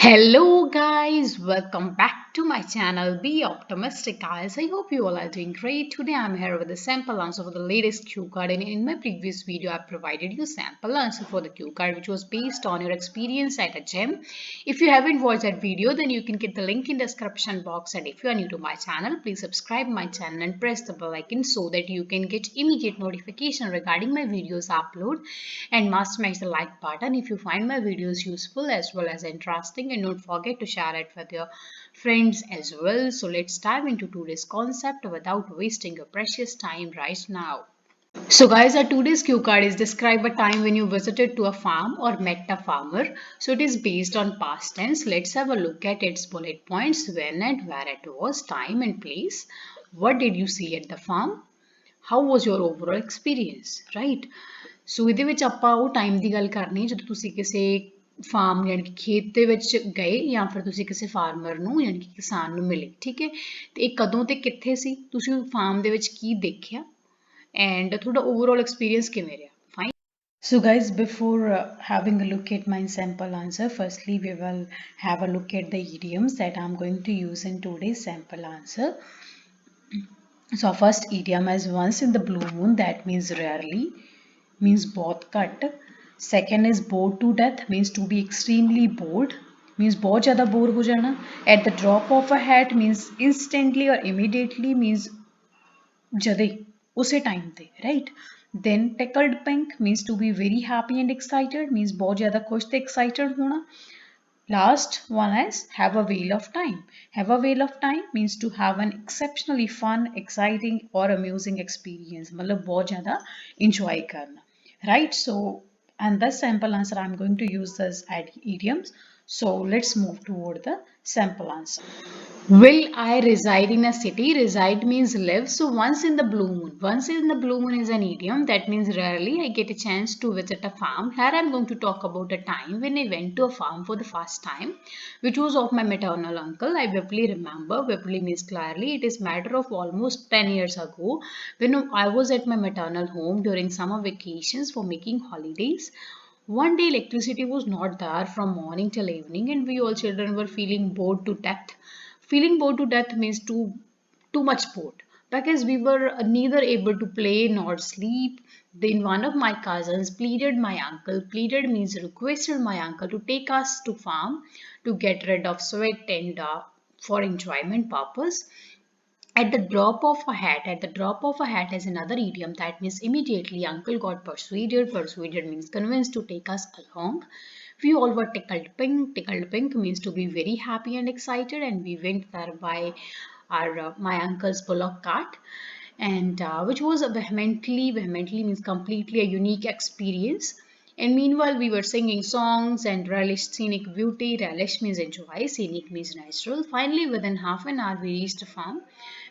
Hello guys, welcome back to my channel. Be optimistic guys. I hope you all are doing great. Today I'm here with a sample answer for the latest cue card, and in my previous video I provided you sample answer for the cue card which was based on your experience at a gym. If you haven't watched that video, then you can get the link in description box, and if you are new to my channel, please subscribe my channel and press the bell icon so that you can get immediate notification regarding my videos upload, and must smash the like button if you find my videos useful as well as interesting, and don't forget to share it with your friends as well. So let's dive into today's concept without wasting your precious time right now. So guys, our today's cue card is describe a time when you visited to a farm or met a farmer. So it is based on past tense. Let's have a look at its bullet points: when and where it was, time and place. What did you see at the farm? How was your overall experience, right? ਸੋ ਇਹਦੇ ਵਿੱਚ ਆਪਾਂ ਉਹ time ਦੀ ਗੱਲ ਕਰਨੀ ਜਦੋਂ ਤੁਸੀਂ ਕਿਸੇ farm ਯਾਨੀ ਕਿ ਖੇਤ ਦੇ ਵਿੱਚ ਗਏ ਜਾਂ ਫਿਰ ਤੁਸੀਂ ਕਿਸੇ ਫਾਰਮਰ ਨੂੰ ਯਾਨੀ ਕਿ ਕਿਸਾਨ ਨੂੰ ਮਿਲੇ, ਠੀਕ ਹੈ। ਤੇ ਇਹ ਕਦੋਂ ਤੇ ਕਿੱਥੇ ਸੀ, ਤੁਸੀਂ ਫਾਰਮ ਦੇ ਵਿੱਚ ਕੀ ਦੇਖਿਆ, ਐਂਡ ਤੁਹਾਡਾ ਓਵਰਆਲ ਐਕਸਪੀਰੀਅੰਸ ਕਿਵੇਂ ਰਿਹਾ। Fine. So guys, before having a look at my sample answer, firstly we will have a look at the idioms that I'm going to use in today's sample answer. So our first idiom is once in the blue moon, that means rarely, means बहुत घट. Second is bored to death, means to be extremely bored, means बहुत ज़्यादा bore हो जाना. At the drop of a hat means instantly or immediately, means जदे उसे time पे, right? Then tickled pink means to be very happy and excited, means बहुत ज़्यादा खुश ते excited होना. Last one is have a whale of time. Have a whale of time means to have an exceptionally fun, exciting or amusing experience. मतलब बहुत ज़्यादा enjoy करना, right? So, and the sample answer I'm going to use this idioms. So let's move toward the sample answer. Will I reside in a city? Reside means live. So once in the blue moon. Once in the blue moon is an idiom. That means rarely I get a chance to visit a farm. Here I'm going to talk about a time when I went to a farm for the first time, which was of my maternal uncle. I vividly remember. Vividly means clearly. It is matter of almost 10 years ago when I was at my maternal home during summer vacations for making holidays. One day electricity was not there from morning till evening, and we all children were feeling bored to death. Feeling bored to death means too much bored, because we were neither able to play nor sleep. Then one of my cousins pleaded my uncle, pleaded means requested my uncle to take us to farm to get rid of sweat and for enjoyment purpose. At the drop of a hat is another idiom that means immediately. Uncle got persuaded. Persuaded means convinced to take us along. We all were tickled pink. Tickled pink means to be very happy and excited, and we went there by our my uncle's bullock cart, and which was a vehemently means completely a unique experience. And meanwhile, we were singing songs and relished scenic beauty. Relish means enjoy, scenic means natural. Finally, within half an hour, we reached a farm.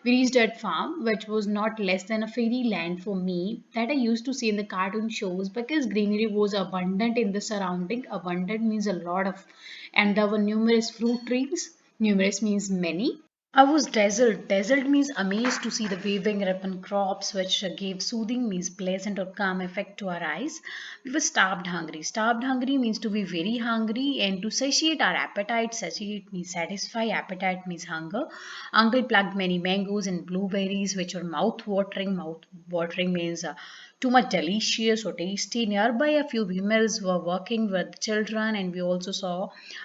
We reached that farm, which was not less than a fairyland for me that I used to see in the cartoon shows, because greenery was abundant in the surrounding. Abundant means a lot of, and there were numerous fruit trees. Numerous means many. I was dazzled. Dazzled means amazed to see the waving ribbon crops, which gave soothing means pleasant or calm effect to our eyes. We were starved hungry. Starved hungry means to be very hungry, and to satiate our appetite. Satiate means satisfy. Appetite means hunger. Uncle plucked many mangoes and blueberries, which were mouth watering. Mouth watering means too much delicious or tasty. Nearby, a few females were working with children, and we also saw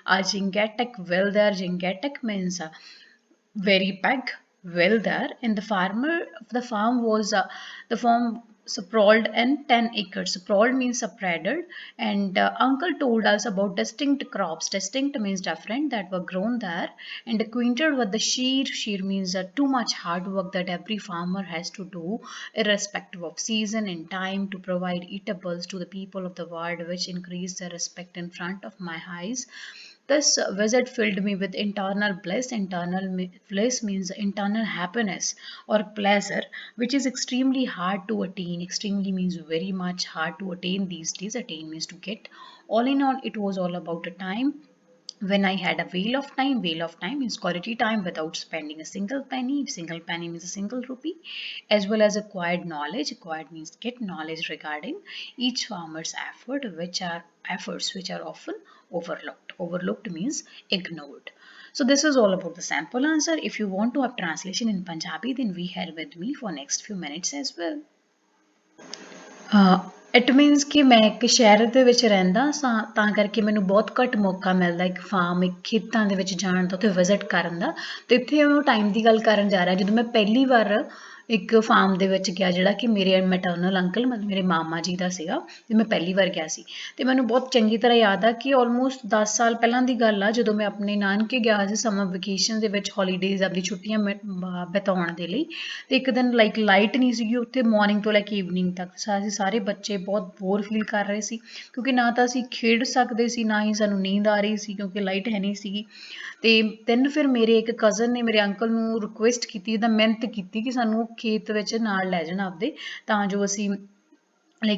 a jingatek well there. Jingatek means very big well there, and the farm was the farm sprawled in 10 acres. Sprawled means spreaded, and uncle told us about distinct crops. Distinct means different, that were grown there, and acquainted with the sheer means too much hard work that every farmer has to do irrespective of season and time to provide eatables to the people of the world, which increased their respect in front of my eyes. This visit filled me with internal bliss. Bliss means internal happiness or pleasure, which is extremely hard to attain. Extremely means very much hard to attain these days. Attain means to get. All in all, it was all about the time. When I had a wheel of time means quality time without spending a single penny means a single rupee, as well as acquired knowledge. Acquired means get knowledge regarding each farmer's effort, which are efforts which are often overlooked. Overlooked means ignored. So this is all about the sample answer. If you want to have translation in Punjabi, then be here with me for next few minutes as well. It means ਕਿ ਮੈਂ ਇੱਕ ਸ਼ਹਿਰ ਦੇ ਵਿੱਚ ਰਹਿੰਦਾ ਸਾਂ ਤਾਂ ਕਰਕੇ ਮੈਨੂੰ ਬਹੁਤ ਘੱਟ ਮੌਕਾ ਮਿਲਦਾ ਇੱਕ ਫਾਰਮ ਇੱਕ ਖੇਤਾਂ ਦੇ ਵਿੱਚ ਜਾਣ ਦਾ ਉੱਥੇ ਵਿਜ਼ਿਟ ਕਰਨ ਦਾ ਤੇ ਇੱਥੇ ਉਹ ਟਾਈਮ ਦੀ ਗੱਲ ਕਰਨ ਜਾ ਰਿਹਾ ਜਦੋਂ ਮੈਂ ਪਹਿਲੀ ਵਾਰ ਇੱਕ ਫਾਰਮ ਦੇ ਵਿੱਚ ਗਿਆ ਜਿਹੜਾ ਕਿ ਮੇਰੇ ਮੈਟਰਨਲ ਅੰਕਲ ਮਤਲਬ ਮੇਰੇ ਮਾਮਾ ਜੀ ਦਾ ਸੀਗਾ ਤੇ ਮੈਂ ਪਹਿਲੀ ਵਾਰ ਗਿਆ ਸੀ ਤੇ ਮੈਨੂੰ ਬਹੁਤ ਚੰਗੀ ਤਰ੍ਹਾਂ ਯਾਦ ਆ ਕਿ ਆਲਮੋਸਟ 10 ਸਾਲ ਪਹਿਲਾਂ ਦੀ ਗੱਲ ਆ ਜਦੋਂ ਮੈਂ ਆਪਣੇ ਨਾਨਕੇ ਗਿਆ ਸੀ ਸਮਰ ਵਕੇਸ਼ਨ ਦੇ ਵਿੱਚ ਹੌਲੀਡੇਜ਼ ਆਪਣੀ ਛੁੱਟੀਆਂ ਬਿਤਾਉਣ ਦੇ ਲਈ ਤੇ ਇੱਕ ਦਿਨ ਲਾਈਟ ਨਹੀਂ ਸੀਗੀ ਉੱਥੇ ਮਾਰਨਿੰਗ ਤੋਂ ਲੈ ਕੇ ਈਵਨਿੰਗ ਤੱਕ ਅਸੀਂ ਸਾਰੇ ਬੱਚੇ ਬਹੁਤ ਬੋਰ ਫੀਲ ਕਰ ਰਹੇ ਸੀ ਕਿਉਂਕਿ ਨਾ ਤਾਂ ਅਸੀਂ ਖੇਡ ਸਕਦੇ ਸੀ ਨਾ ਹੀ ਸਾਨੂੰ ਨੀਂਦ ਆ ਰਹੀ ਸੀ ਕਿਉਂਕਿ ਲਾਈਟ ਹੈ ਨਹੀਂ ਸੀਗੀ ਤੇ then ਫਿਰ ਮੇਰੇ ਇੱਕ ਕਜ਼ਨ ਨੇ ਮੇਰੇ ਅੰਕਲ ਨੂੰ ਰਿਕੁਐਸਟ ਕੀਤੀ ਇਹਦਾ ਮਿਹਨਤ ਕੀਤੀ ਕਿ ਸਾਨੂੰ ਖੇਤ ਵਿੱਚ ਨਾਲ ਲੈ ਜਾਣ ਆਪਦੇ ਤਾਂ ਜੋ ਅਸੀਂ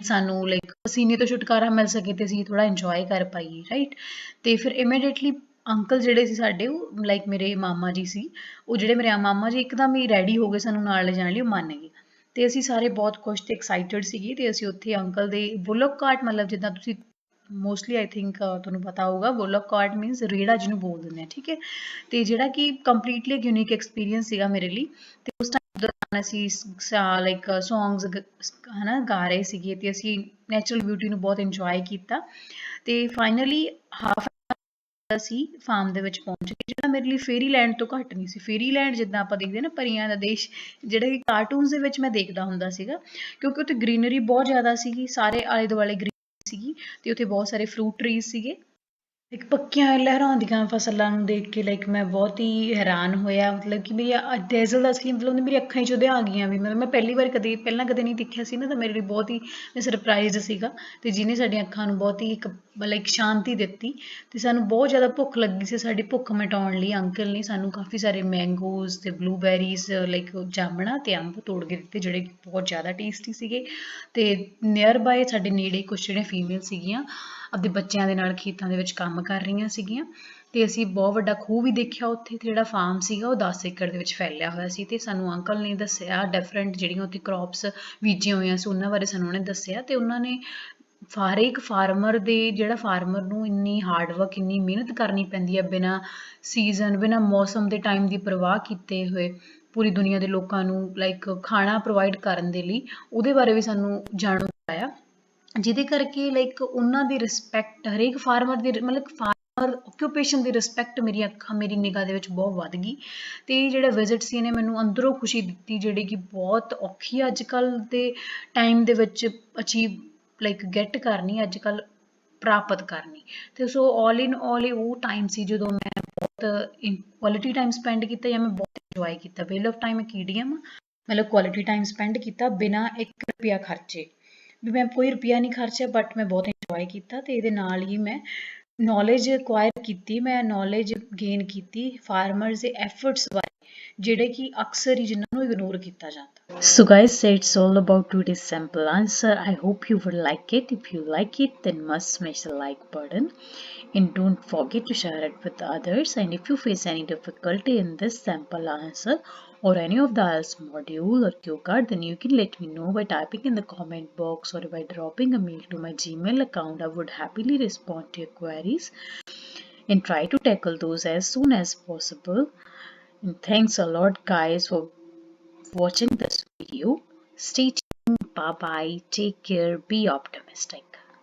ਸਾਨੂੰ ਪਸੀਨੇ ਤੋਂ ਛੁਟਕਾਰਾ ਮਿਲ ਸਕੇ ਤੇ ਅਸੀਂ ਥੋੜਾ ਇੰਜੋਏ ਕਰ ਪਾਈਏ ਰਾਈਟ ਤੇ ਫਿਰ ਇਮੀਡੀਏਟਲੀ ਅੰਕਲ ਜਿਹੜੇ ਸੀ ਸਾਡੇ ਉਹ ਮੇਰੇ ਮਾਮਾ ਜੀ ਸੀ ਉਹ ਜਿਹੜੇ ਮੇਰੇ ਮਾਮਾ ਜੀ ਇੱਕਦਮ ਹੀ ਰੈਡੀ ਹੋ ਗਏ ਸਾਨੂੰ ਨਾਲ ਲੈ ਜਾਣ ਲਈ ਉਹ ਮੰਨ ਗਏ ਤੇ ਅਸੀਂ ਸਾਰੇ ਬਹੁਤ ਖੁਸ਼ ਤੇ ਐਕਸਾਈਟਡ ਸੀਗੇ ਤੇ ਅਸੀਂ ਉੱਥੇ ਅੰਕਲ ਦੇ ਬੁਲਕ ਕਾਰਟ ਮਤਲਬ ਜਿੱਦਾਂ ਤੁਸੀਂ ਮੋਸਟਲੀ ਆਈ ਥਿੰਕ ਤੁਹਾਨੂੰ ਪਤਾ ਹੋਊਗਾ ਬੁਲਕ ਕਾਰਟ ਮੀਨਸ ਰੇੜਾ ਜਿਹਨੂੰ ਬੋਲ ਦਿੰਦੇ ਆ ਠੀਕ ਹੈ ਤੇ ਜਿਹੜਾ ਕਿ ਕੰਪਲੀਟਲੀ ਇੱਕ ਯੂਨੀਕ ਐਕਸਪੀਰੀਅੰਸ ਸੀਗਾ ਮੇਰੇ ਲਈ ਤੇ ਉਸ ਟਾਈਮ ਦੌਰਾਨ ਅਸੀਂ ਸੌਂਗਸ ਹਨਾ ਗਾ ਰਹੇ ਸੀਗੇ ਤੇ ਅਸੀਂ ਨੈਚੁਰਲ ਬਿਊਟੀ ਨੂੰ ਬਹੁਤ ਇੰਜੋਏ ਕੀਤਾ ਤੇ ਫਾਈਨਲੀ ਹਾਫ ਅਸੀਂ ਫਾਰਮ ਦੇ ਵਿੱਚ ਪਹੁੰਚ ਗਏ ਜਿਹੜਾ ਮੇਰੇ ਲਈ ਫੇਰੀਲੈਂਡ ਤੋਂ ਘੱਟ ਨਹੀਂ ਸੀ ਫੇਰੀਲੈਂਡ ਜਿੱਦਾਂ ਆਪਾਂ ਦੇਖਦੇ ਨਾ ਪਰੀਆਂ ਦਾ ਦੇਸ਼ ਜਿਹੜੇ ਕਿ ਕਾਰਟੂਨਸ ਦੇ ਵਿੱਚ ਮੈਂ ਦੇਖਦਾ ਹੁੰਦਾ ਸੀਗਾ ਕਿਉਂਕਿ ਉੱਥੇ ਗ੍ਰੀਨਰੀ ਬਹੁਤ ਜ਼ਿਆਦਾ ਸੀਗੀ ਸਾਰੇ ਆਲੇ ਦੁਆਲੇ ਗ੍ਰੀਨ ਸੀਗੀ ਤੇ ਉੱਥੇ ਬਹੁਤ ਸਾਰੇ ਫਰੂਟ ਟਰੀਜ਼ ਸੀਗੇ ਇੱਕ ਪੱਕੀਆਂ ਲਹਿਰਾਉਂਦੀਆਂ ਫਸਲਾਂ ਨੂੰ ਦੇਖ ਕੇ ਮੈਂ ਬਹੁਤ ਹੀ ਹੈਰਾਨ ਹੋਇਆ ਮਤਲਬ ਕਿ ਮੇਰੀ ਡੈਜ਼ਲ ਦਾ ਅਸਲੀ ਮਤਲਬ ਮੇਰੀ ਅੱਖਾਂ 'ਚ ਉਹਦੇ ਆ ਗਈਆਂ ਵੀ ਮਤਲਬ ਮੈਂ ਪਹਿਲੀ ਵਾਰ ਪਹਿਲਾਂ ਕਦੇ ਨਹੀਂ ਦੇਖਿਆ ਸੀ ਨਾ ਤਾਂ ਮੇਰੇ ਲਈ ਬਹੁਤ ਹੀ ਸਰਪ੍ਰਾਈਜ਼ ਸੀਗਾ ਤੇ ਜਿਹਨੇ ਸਾਡੀਆਂ ਅੱਖਾਂ ਨੂੰ ਬਹੁਤ ਹੀ ਇੱਕ ਸ਼ਾਂਤੀ ਦਿੱਤੀ ਤੇ ਸਾਨੂੰ ਬਹੁਤ ਜ਼ਿਆਦਾ ਭੁੱਖ ਲੱਗੀ ਸੀ ਸਾਡੀ ਭੁੱਖ ਮਿਟਾਉਣ ਲਈ ਅੰਕਲ ਨੇ ਸਾਨੂੰ ਕਾਫੀ ਸਾਰੇ ਮੈਂਗੋਜ਼ ਤੇ ਬਲੂਬੈਰੀਜ਼ ਜਾਮਣਾ ਤੇ ਅੰਬ ਤੋੜ ਕੇ ਦਿੱਤੇ ਜਿਹੜੇ ਬਹੁਤ ਜ਼ਿਆਦਾ ਟੇਸਟੀ ਸੀਗੇ ਤੇ ਨੀਅਰ ਬਾਏ ਸਾਡੇ ਨੇੜੇ ਕੁਛ ਜਿਹੜੀਆਂ ਫੀਮੇਲ ਸੀਗੀਆਂ ਆਪਦੇ ਬੱਚਿਆਂ ਦੇ ਨਾਲ ਖੇਤਾਂ ਦੇ ਵਿੱਚ ਕੰਮ ਕਰ ਰਹੀਆਂ ਸੀਗੀਆਂ ਤੇ ਅਸੀਂ ਬਹੁਤ ਵੱਡਾ ਖੂਹ ਵੀ ਦੇਖਿਆ ਉੱਥੇ ਤੇ ਜਿਹੜਾ ਫਾਰਮ ਸੀਗਾ ਉਹ 10 ਏਕੜ ਦੇ ਵਿੱਚ ਫੈਲਿਆ ਹੋਇਆ ਸੀ ਤੇ ਸਾਨੂੰ ਅੰਕਲ ਨੇ ਦੱਸਿਆ ਡਿਫਰੈਂਟ ਜਿਹੜੀਆਂ ਉੱਥੇ ਕ੍ਰੌਪਸ ਬੀਜੀਆਂ ਹੋਈਆਂ ਸੀ ਉਹਨਾਂ ਬਾਰੇ ਸਾਨੂੰ ਉਹਨੇ ਦੱਸਿਆ ਤੇ ਉਹਨਾਂ ਨੇ ਹਰੇਕ ਫਾਰਮਰ ਦੇ ਜਿਹੜਾ ਫਾਰਮਰ ਨੂੰ ਇੰਨੀ ਹਾਰਡ ਵਰਕ ਇੰਨੀ ਮਿਹਨਤ ਕਰਨੀ ਪੈਂਦੀ ਹੈ ਬਿਨਾਂ ਸੀਜ਼ਨ ਬਿਨਾਂ ਮੌਸਮ ਦੇ ਟਾਈਮ ਦੀ ਪਰਵਾਹ ਕੀਤੇ ਹੋਏ ਪੂਰੀ ਦੁਨੀਆ ਦੇ ਲੋਕਾਂ ਨੂੰ ਖਾਣਾ ਪ੍ਰੋਵਾਈਡ ਕਰਨ ਦੇ ਲਈ ਉਹਦੇ ਬਾਰੇ ਵੀ ਸਾਨੂੰ ਜਾਣੂ ਕਰਾਇਆ ਜਿਹਦੇ ਕਰਕੇ ਉਹਨਾਂ ਦੀ ਰਿਸਪੈਕਟ ਹਰੇਕ ਫਾਰਮਰ ਦੀ ਮਤਲਬ ਫਾਰਮਰ ਓਕਿਊਪੇਸ਼ਨ ਦੀ ਰਿਸਪੈਕਟ ਮੇਰੀ ਨਿਗਾਹ ਦੇ ਵਿੱਚ ਬਹੁਤ ਵੱਧ ਗਈ ਤੇ ਜਿਹੜਾ ਵਿਜ਼ਿਟ ਸੀ ਇਹਨੇ ਮੈਨੂੰ ਅੰਦਰੋਂ ਖੁਸ਼ੀ ਦਿੱਤੀ ਜਿਹੜੀ ਕਿ ਬਹੁਤ ਔਖੀ ਅੱਜ ਕੱਲ੍ਹ ਦੇ ਟਾਈਮ ਦੇ ਵਿੱਚ ਅਚੀਵ ਗੈਟ ਕਰਨੀ ਅੱਜ ਕੱਲ੍ਹ ਪ੍ਰਾਪਤ ਕਰਨੀ ਤੇ ਸੋ ਆਲ ਇਨ ਆਲ ਇਹ ਉਹ ਟਾਈਮ ਸੀ ਜਦੋਂ ਮੈਂ ਬਹੁਤ ਕੁਆਲਿਟੀ ਟਾਈਮ ਸਪੈਂਡ ਕੀਤਾ ਜਾਂ ਮੈਂ ਬਹੁਤ ਇੰਜੋਏ ਕੀਤਾ ਵੇਲ ਆਫ ਟਾਈਮ ਇੱਕ ਈਡੀਅਮ ਮਤਲਬ ਕੁਆਲਿਟੀ ਟਾਈਮ ਸਪੈਂਡ ਕੀਤਾ ਬਿਨਾਂ 1 ਰੁਪਿਆ ਖਰਚੇ ਵੀ ਮੈਂ ਕੋਈ ਰੁਪਿਆ ਨਹੀਂ ਖਰਚਿਆ ਬਟ ਮੈਂ ਬਹੁਤ ਇੰਜੋਏ ਕੀਤਾ ਤੇ ਇਹਦੇ ਨਾਲ ਹੀ ਮੈਂ ਨੌਲੇਜ ਅਕਵਾਇਰ ਕੀਤੀ ਮੈਂ ਨੌਲੇਜ ਗੇਨ ਕੀਤੀ ਫਾਰਮਰਸ ਦੇ ਐਫਰਟਸ ਬਾਰੇ ਜਿਹੜੇ ਕਿ ਅਕਸਰ ਹੀ ਜਿਨ੍ਹਾਂ ਨੂੰ ਇਗਨੋਰ ਕੀਤਾ ਜਾਂਦਾ So guys, it's all about today's sample answer. I hope you will like it. If you like it, then must smash the like button and don't forget to share it with others. And if you face any difficulty in this sample answer or any of the IELTS module or cue card, then you can let me know by typing in the comment box or by dropping a mail to my Gmail account. I would happily respond to your queries and try to tackle those as soon as possible. And thanks a lot guys for watching this video. Stay tuned. Bye bye. Take care. Be optimistic.